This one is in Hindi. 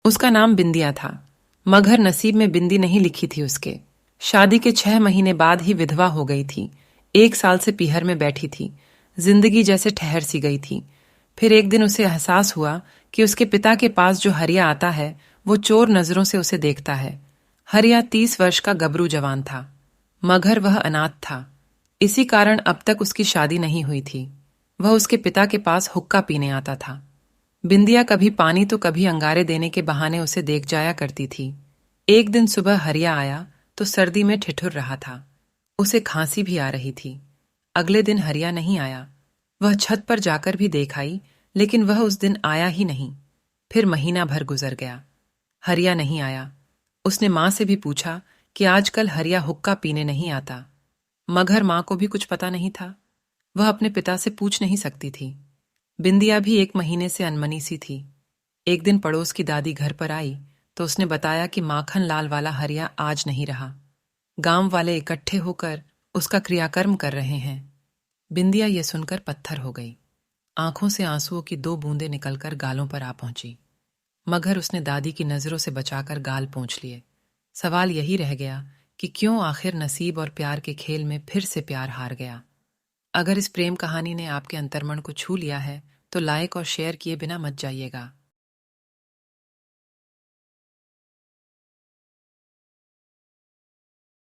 उसका नाम बिंदिया था, मगर नसीब में बिंदी नहीं लिखी थी उसके। शादी के 6 महीने बाद ही विधवा हो गई थी। 1 साल से पीहर में बैठी थी। जिंदगी जैसे ठहर सी गई थी। फिर एक दिन उसे एहसास हुआ कि उसके पिता के पास जो हरिया आता है वो चोर नजरों से उसे देखता है। हरिया 30 वर्ष का गबरू जवान था, मगर वह अनाथ था। इसी कारण अब तक उसकी शादी नहीं हुई थी। वह उसके पिता के पास हुक्का पीने आता था। बिंदिया कभी पानी तो कभी अंगारे देने के बहाने उसे देख जाया करती थी। एक दिन सुबह हरिया आया तो सर्दी में ठिठुर रहा था। उसे खांसी भी आ रही थी। अगले दिन हरिया नहीं आया। वह छत पर जाकर भी देख आई, लेकिन वह उस दिन आया ही नहीं। फिर महीना भर गुजर गया। हरिया नहीं आया। उसने माँ से भी पूछा कि आजकल हरिया हुक्का पीने नहीं आता, मगर माँ को भी कुछ पता नहीं था। वह अपने पिता से पूछ नहीं सकती थी। बिंदिया भी 1 महीने से अनमनी सी थी। एक दिन पड़ोस की दादी घर पर आई तो उसने बताया कि माखन लाल वाला हरिया आज नहीं रहा। गांव वाले इकट्ठे होकर उसका क्रियाकर्म कर रहे हैं। बिंदिया ये सुनकर पत्थर हो गई। आंखों से आंसुओं की 2 बूंदें निकलकर गालों पर आ पहुंची, मगर उसने दादी की नजरों से बचाकर गाल पोंछ लिए। सवाल यही रह गया कि क्यों आखिर नसीब और प्यार के खेल में फिर से प्यार हार गया। अगर इस प्रेम कहानी ने आपके अंतर्मन को छू लिया है तो लाइक और शेयर किए बिना मत जाइएगा।